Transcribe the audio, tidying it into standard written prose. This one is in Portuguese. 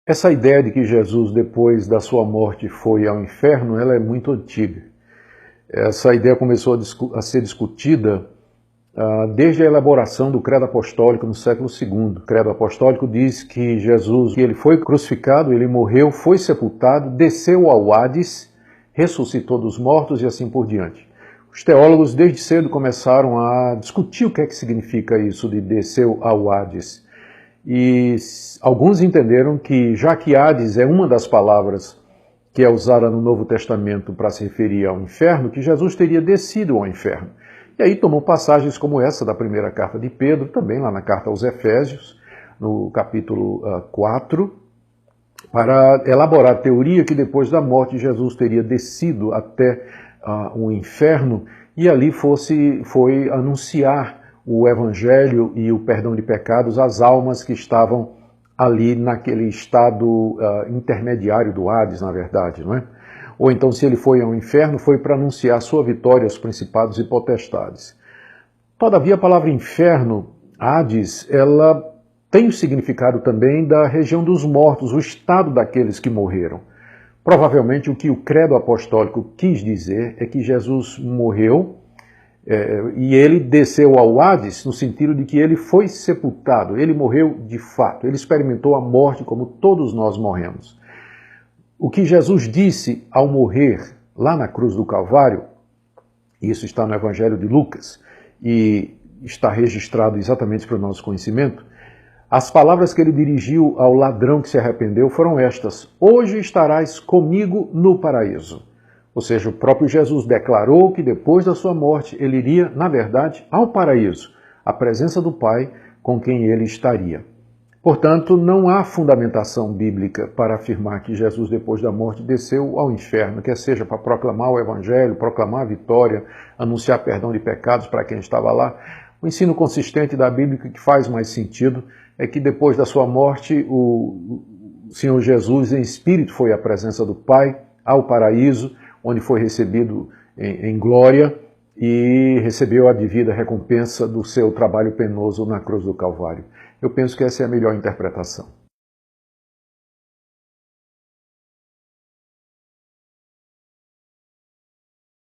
Essa ideia de que Jesus, depois da sua morte, foi ao inferno, ela é muito antiga. Essa ideia começou a ser discutida desde a elaboração do Credo Apostólico no século II. O Credo Apostólico diz que Jesus, que ele foi crucificado, ele morreu, foi sepultado, desceu ao Hades, ressuscitou dos mortos e assim por diante. Os teólogos desde cedo começaram a discutir o que é que significa isso de desceu ao Hades. E alguns entenderam que, já que Hades é uma das palavras que é usada no Novo Testamento para se referir ao inferno, que Jesus teria descido ao inferno. E aí tomou passagens como essa da primeira carta de Pedro, também lá na carta aos Efésios, no capítulo 4, para elaborar a teoria que depois da morte Jesus teria descido até o inferno e ali foi anunciar o Evangelho e o perdão de pecados às almas que estavam ali naquele estado intermediário do Hades, na verdade, não é? Ou então, se ele foi ao inferno, foi para anunciar sua vitória aos principados e potestades. Todavia, a palavra inferno, Hades, ela tem o significado também da região dos mortos, o estado daqueles que morreram. Provavelmente o que o Credo Apostólico quis dizer é que Jesus morreu e ele desceu ao Hades no sentido de que ele foi sepultado, ele morreu de fato, ele experimentou a morte como todos nós morremos. O que Jesus disse ao morrer lá na cruz do Calvário, isso está no Evangelho de Lucas e está registrado exatamente para o nosso conhecimento, as palavras que ele dirigiu ao ladrão que se arrependeu foram estas: hoje estarás comigo no paraíso. Ou seja, o próprio Jesus declarou que depois da sua morte ele iria, na verdade, ao paraíso, à presença do Pai com quem ele estaria. Portanto, não há fundamentação bíblica para afirmar que Jesus, depois da morte, desceu ao inferno, quer seja para proclamar o Evangelho, proclamar a vitória, anunciar perdão de pecados para quem estava lá. O ensino consistente da Bíblia que faz mais sentido é que depois da sua morte, o Senhor Jesus, em espírito, foi à presença do Pai, ao paraíso, onde foi recebido em glória e recebeu a devida recompensa do seu trabalho penoso na cruz do Calvário. Eu penso que essa é a melhor interpretação.